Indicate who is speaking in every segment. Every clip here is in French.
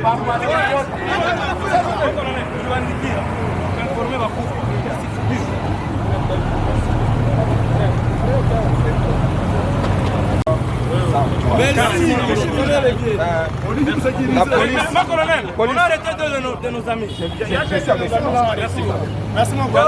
Speaker 1: La police. On a arrêté de nos amis. Merci beaucoup.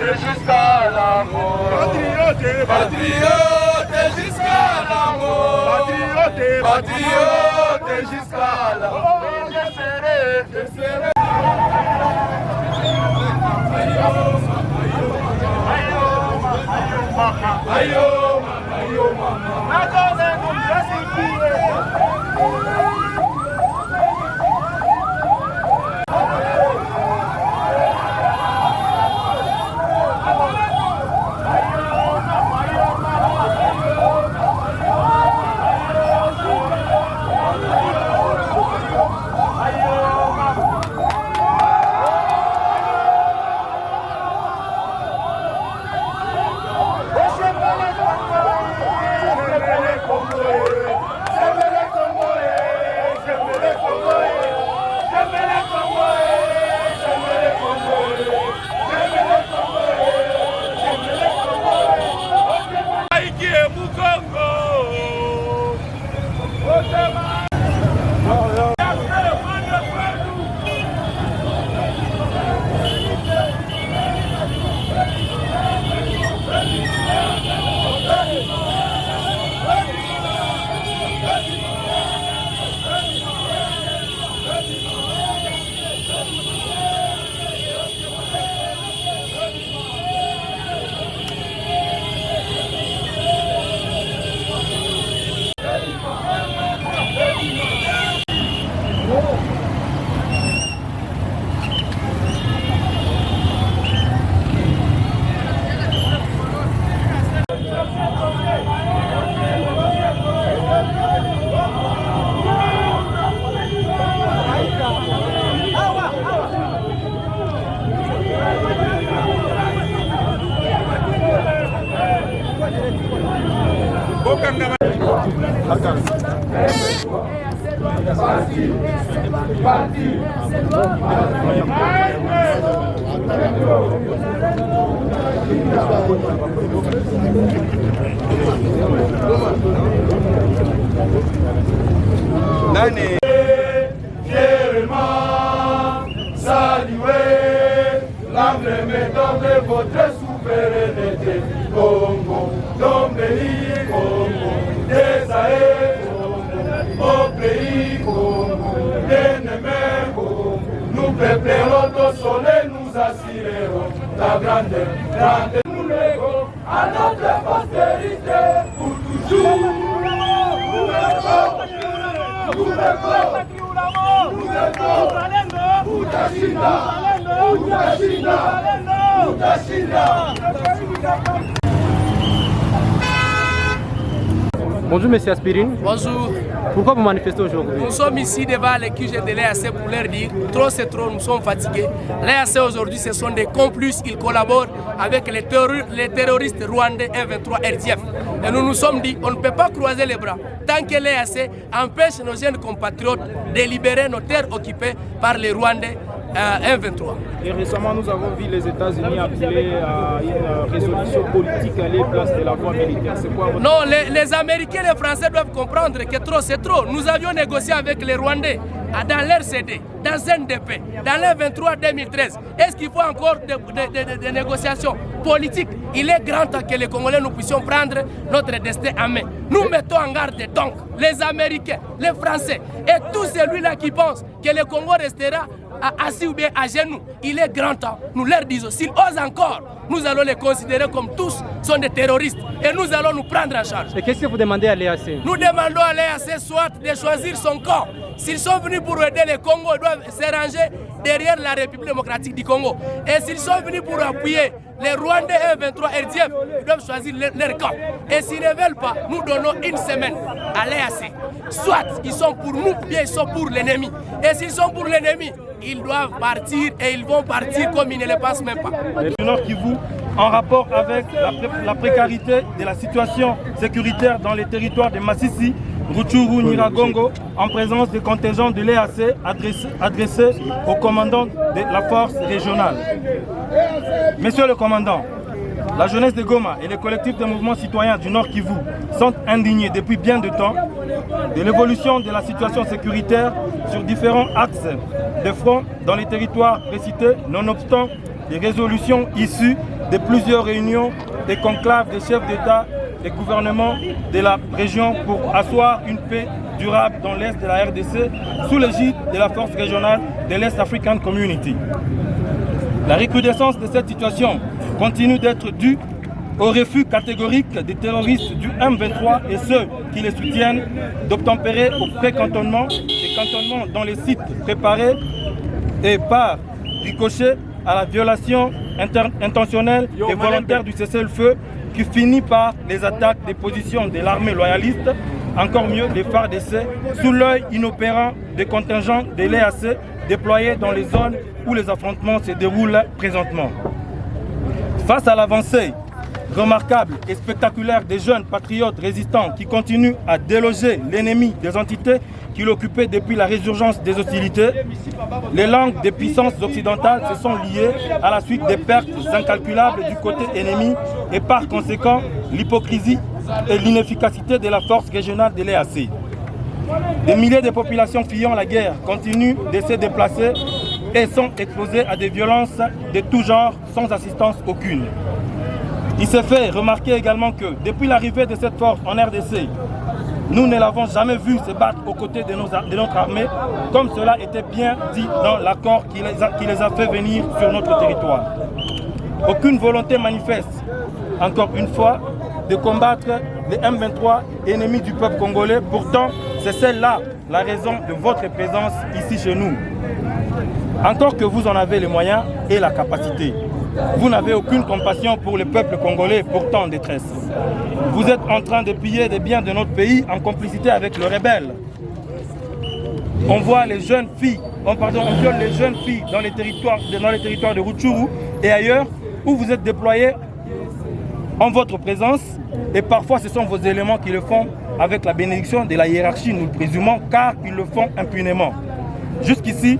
Speaker 2: Jusqu'à la mort. Patriote jusqu'à la mort. Patriote jusqu'à la mort. Je serai.
Speaker 1: Nani?
Speaker 2: Fièrement saluer l'emblème de votre souveraineté. Congo, nom béni Congo, Désaé Congo, au pays Congo, bien-aimé Congo, nous préparons au soleil, nous assurerons la grande nous légons à notre postérité pour toujours.
Speaker 3: Bonjour Monsieur Aspirine.
Speaker 4: Bonjour.
Speaker 3: Pourquoi vous manifestez aujourd'hui?
Speaker 4: Nous sommes ici devant les QG de l'EAC pour leur dire trop c'est trop, nous sommes fatigués. L'EAC aujourd'hui ce sont des complices, ils collaborent avec les terroristes rwandais M23 RDF. Et nous nous sommes dit on ne peut pas croiser les bras tant que l'EAC empêche nos jeunes compatriotes de libérer nos terres occupées par les Rwandais M23.
Speaker 5: Et récemment, nous avons vu les États-Unis appeler à une résolution politique à la place de la voie militaire. C'est quoi votre...
Speaker 4: Non, les Américains et les Français doivent comprendre que trop c'est trop. Nous avions négocié avec les Rwandais dans l'RCD, dans NDP, dans l'M23 2013. Est-ce qu'il faut encore des négociations politiques? Il est grand temps que les Congolais nous puissions prendre notre destin en main. Nous mettons en garde donc les Américains, les Français et tous celui-là qui pense que le Congo restera assis ou bien à genoux. Il est grand temps, nous leur disons, s'ils osent encore, nous allons les considérer comme tous sont des terroristes et nous allons nous prendre en charge.
Speaker 3: Et qu'est-ce que vous demandez à l'EAC?
Speaker 4: Nous demandons à l'EAC soit de choisir son camp. S'ils sont venus pour aider les Congos, ils doivent se ranger derrière la République démocratique du Congo. Et s'ils sont venus pour appuyer les Rwandais M23 RDF, ils doivent choisir leur camp. Et s'ils ne veulent pas, nous donnons une semaine à l'EAC. Soit ils sont pour nous, bien ils sont pour l'ennemi. Et s'ils sont pour l'ennemi, ils doivent partir et ils vont partir comme ils ne le pensent même pas.
Speaker 6: Le Nord Kivu, en rapport avec la précarité de la situation sécuritaire dans les territoires de Massissi, Rutshuru, Nyiragongo, en présence des contingents de l'EAC adressés au commandant de la force régionale. Monsieur le commandant, la jeunesse de Goma et les collectifs de mouvements citoyens du Nord Kivu sont indignés depuis bien de temps de l'évolution de la situation sécuritaire sur différents axes de front dans les territoires précités, nonobstant des résolutions issues de plusieurs réunions et conclaves des chefs d'État et gouvernements de la région pour asseoir une paix durable dans l'est de la RDC sous l'égide de la force régionale de l'Est African Community. La recrudescence de cette situation continue d'être due au refus catégorique des terroristes du M23 et ceux qui les soutiennent d'obtempérer au pré-cantonnement et cantonnement dans les sites préparés et par ricochet à la violation intentionnelle et volontaire du cessez-le-feu qui finit par les attaques des positions de l'armée loyaliste, encore mieux des FARDC, sous l'œil inopérant des contingents de l'EAC déployés dans les zones où les affrontements se déroulent présentement. Face à l'avancée remarquable et spectaculaire des jeunes patriotes résistants qui continuent à déloger l'ennemi des entités qui l'occupaient depuis la résurgence des hostilités, les langues des puissances occidentales se sont liées à la suite des pertes incalculables du côté ennemi et par conséquent l'hypocrisie et l'inefficacité de la force régionale de l'EAC. Des milliers de populations fuyant la guerre continuent de se déplacer et sont exposées à des violences de tout genre sans assistance aucune. Il s'est fait remarquer également que depuis l'arrivée de cette force en RDC, nous ne l'avons jamais vu se battre aux côtés de notre armée, comme cela était bien dit dans l'accord qui les a fait venir sur notre territoire. Aucune volonté manifeste, encore une fois, de combattre les M23 ennemis du peuple congolais. Pourtant, c'est celle-là la raison de votre présence ici chez nous. Encore que vous en avez les moyens et la capacité. Vous n'avez aucune compassion pour le peuple congolais pourtant en détresse. Vous êtes en train de piller des biens de notre pays en complicité avec le rebelle. On voit les jeunes filles, on viole les jeunes filles dans les territoires de Rutshuru et ailleurs où vous êtes déployés en votre présence et parfois ce sont vos éléments qui le font avec la bénédiction de la hiérarchie, nous le présumons, car ils le font impunément. Jusqu'ici,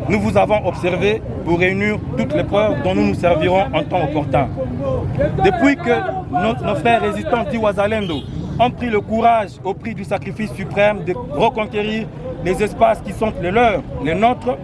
Speaker 6: nous vous avons observé pour réunir toutes les preuves dont nous nous servirons en temps opportun. Depuis que nos frères résistants d'Iwazalendo ont pris le courage au prix du sacrifice suprême de reconquérir les espaces qui sont les leurs, les nôtres,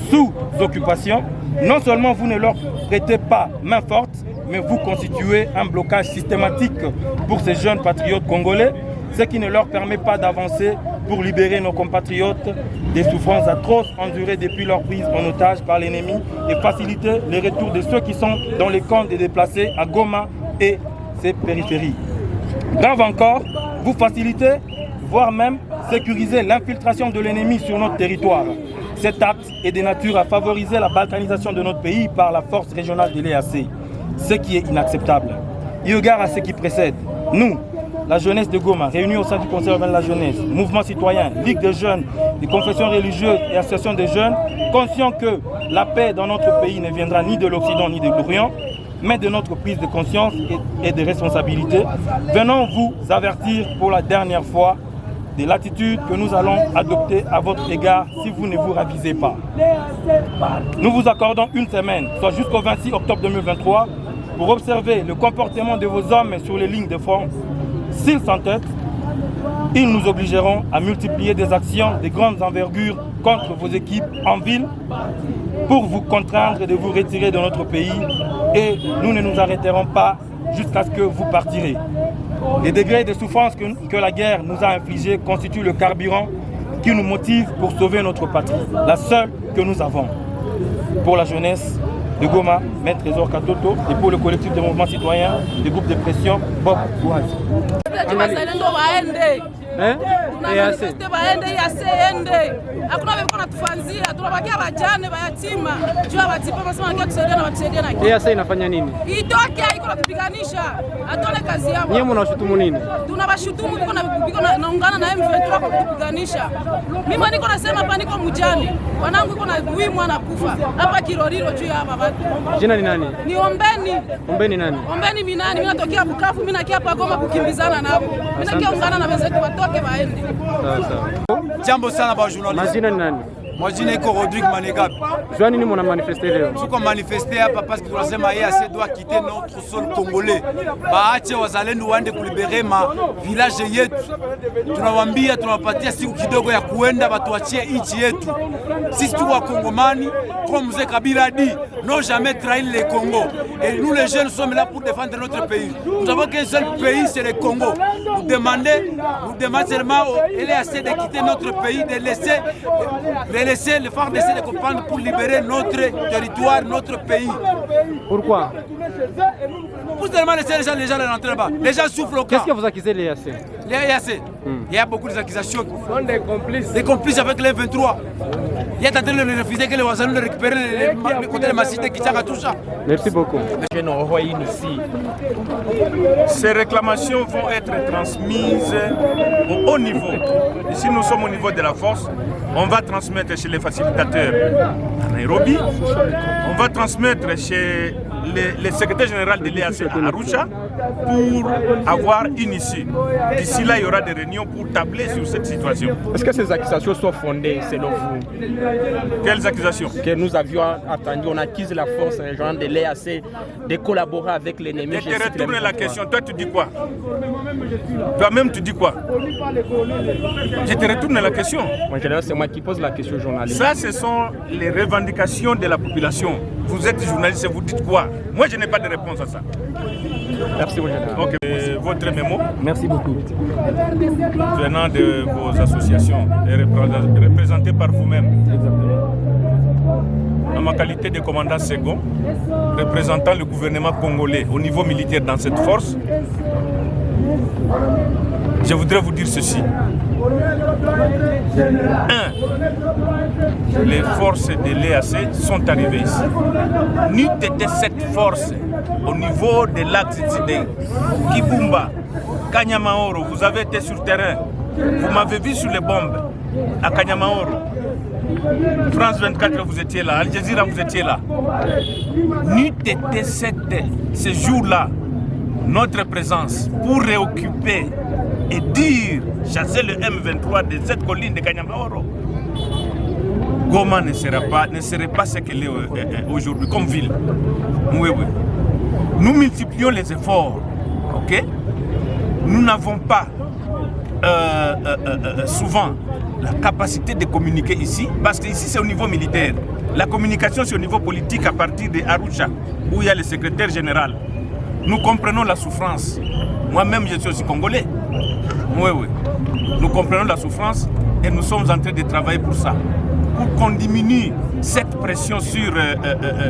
Speaker 6: sous occupation, non seulement vous ne leur prêtez pas main forte, mais vous constituez un blocage systématique pour ces jeunes patriotes congolais, ce qui ne leur permet pas d'avancer pour libérer nos compatriotes des souffrances atroces endurées depuis leur prise en otage par l'ennemi et faciliter le retour de ceux qui sont dans les camps des déplacés à Goma et ses périphéries. Grave encore, vous facilitez, voire même sécuriser l'infiltration de l'ennemi sur notre territoire. Cet acte est de nature à favoriser la balkanisation de notre pays par la force régionale de l'EAC, ce qui est inacceptable. Eu égard à ce qui précède, nous, la jeunesse de Goma, réunie au sein du Conseil de la jeunesse, mouvement citoyen, ligue des jeunes, des confessions religieuses et associations des jeunes, conscients que la paix dans notre pays ne viendra ni de l'Occident ni de l'Orient, mais de notre prise de conscience et de responsabilité, venons vous avertir pour la dernière fois de l'attitude que nous allons adopter à votre égard si vous ne vous ravisez pas. Nous vous accordons une semaine, soit jusqu'au 26 octobre 2023, pour observer le comportement de vos hommes sur les lignes de front. S'ils s'entêtent, ils nous obligeront à multiplier des actions de grande envergure contre vos équipes en ville pour vous contraindre de vous retirer de notre pays et nous ne nous arrêterons pas jusqu'à ce que vous partirez. Les degrés de souffrance que la guerre nous a infligés constituent le carburant qui nous motive pour sauver notre patrie, la seule que nous avons. pour la jeunesse de Goma, Maître Trésor Katoto, et pour le collectif de mouvements citoyens, des groupes de pression, Bob Kouazi.
Speaker 7: Tunamanifeste baende EAC hakuna wako natufanzia, tunabakia wajane wayatima juu watipa masema kia kusaidia na watusaidia na kitu.
Speaker 3: EAC inafanya nini?
Speaker 7: Itoke haiko natupiganisha. Atone kazi yao.
Speaker 3: Nyinyi mnawashutumu nini?
Speaker 7: Tunawashutumu biko naungana na M23 kwa kutupiganisha. Mimi niko nasema hapa niko mjane. Wanangu iko na huyu mwana kufa. Hapa Kiroriro juu ya hapa watu.
Speaker 3: Jina ni nani?
Speaker 7: Ni Ombeni.
Speaker 3: Ombeni nani?
Speaker 7: Ombeni minani, mimi natokea Bukavu, mimi nakia hapa Goma kukimbizana nao. Mimi nakia ungana na wenzetu watoke waende.
Speaker 8: Jambo sana ba journalist.
Speaker 3: Majina ni nani?
Speaker 8: Majina iko Rodrigue Manegabi.
Speaker 3: Jua nini mna manifester leo?
Speaker 8: Tuko manifester hapa parce que tunasema EAC doit quitter notre sol congolais. Baache wazalendo waende kulibere ma village yetu. Tunawaambia tunawapatia siku kidogo ya kuenda batuachie nchi yetu. Sisi tu wa Kongomani, comme Mzee Kabila dit, n'ont jamais trahi le Congo. Et nous les jeunes sommes là pour défendre notre pays. Nous avons qu'un seul pays, c'est le Congo. Nous demandons seulement au EAC de quitter notre pays, de laisser les FARDC de comprendre pour libérer notre territoire, notre pays.
Speaker 3: Pourquoi?
Speaker 8: Pour seulement laisser les gens rentrer là-bas. Les gens souffrent au camp.
Speaker 3: Qu'est-ce que vous accusez les EAC?
Speaker 8: Les EAC, il y a beaucoup d'accusations. Des complices. Des complices avec les 23. Il y a tenté de refuser que les voisins de récupérer les côtés de ma cité qui tient à tout ça.
Speaker 3: Merci beaucoup.
Speaker 6: Ces réclamations vont être transmises au haut niveau. Ici, nous sommes au niveau de la force. On va transmettre chez les facilitateurs à Nairobi. On va transmettre chez le secrétaire général de l'EAC à Arusha pour avoir une issue. D'ici là, il y aura des réunions pour tabler sur cette situation.
Speaker 5: Est-ce que ces accusations sont fondées selon vous?
Speaker 6: Quelles accusations?
Speaker 5: Que nous avions attendu, on accuse la force régionale de l'EAC de collaborer avec l'ennemi.
Speaker 6: Je te retourne la question. Toi, tu dis quoi? Toi-même, tu dis quoi? Je te retourne la question.
Speaker 5: En général, c'est moi qui pose la question journaliste.
Speaker 6: Ça, ce sont les revendications de la population. Vous êtes journaliste et vous dites quoi? Moi, je n'ai pas de réponse à ça.
Speaker 5: Merci, mon général.
Speaker 6: Ok. Votre mémo?
Speaker 5: Merci beaucoup.
Speaker 6: Venant de vos associations et représenté par vous-même. En ma qualité de commandant second, représentant le gouvernement congolais au niveau militaire dans cette force, je voudrais vous dire ceci. 1. Les forces de l'EAC sont arrivées ici. N'eût été cette force au niveau de l'axe de Kibumba, Kanyamaoro, vous avez été sur terrain. Vous m'avez vu sur les bombes à Kanyamaoro. France 24, vous étiez là. Al Jazeera, vous étiez là. N'eût été ce jour-là notre présence pour réoccuper et dire, chasser le M23 de cette colline de Kanyamaoro, Goma ne serait pas ce qu'elle est aujourd'hui comme ville. Oui, oui. Nous multiplions les efforts, ok? Nous n'avons pas souvent la capacité de communiquer ici, parce que ici c'est au niveau militaire. La communication c'est au niveau politique à partir de Arusha, où il y a le secrétaire général. Nous comprenons la souffrance. Moi-même je suis aussi congolais. Oui, oui. Nous comprenons la souffrance et nous sommes en train de travailler pour ça. Pour qu'on diminue cette pression sur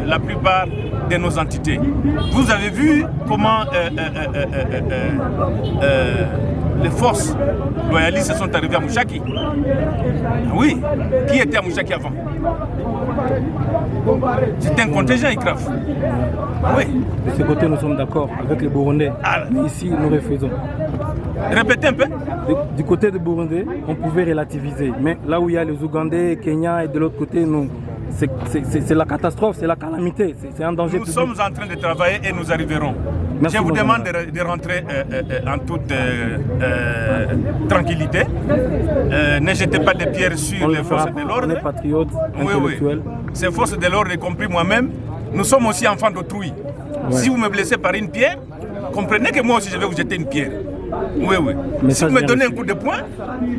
Speaker 6: la plupart de nos entités. Vous avez vu comment les forces loyalistes sont arrivées à Mouchaki. Oui, qui était à Mouchaki avant? C'était un contingent ICRAF. Oui.
Speaker 9: De ce côté, nous sommes d'accord avec les Burundais. Mais ici, nous refusons.
Speaker 6: Répétez un peu.
Speaker 9: Du côté des Burundais, on pouvait relativiser. Mais là où il y a les Ougandais, Kenya et de l'autre côté, nous, c'est la catastrophe, c'est la calamité, c'est un danger.
Speaker 6: Nous sommes en train de travailler et nous arriverons. Merci. Je vous demande de rentrer en toute tranquillité. Ne jetez pas des pierres sur les forces de l'ordre.
Speaker 9: On est patriotes, intellectuels.
Speaker 6: Oui, oui. Ces forces de l'ordre, y compris moi-même, nous sommes aussi enfants d'autrui. Ouais. Si vous me blessez par une pierre, comprenez que moi aussi je vais vous jeter une pierre. Oui, oui. Mais si vous me donnez un coup de poing,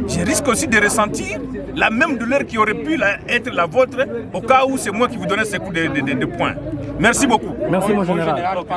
Speaker 6: je risque aussi de ressentir la même douleur qui aurait pu être la vôtre au cas où c'est moi qui vous donnais ce coup de poing. Merci beaucoup.
Speaker 9: Merci mon général.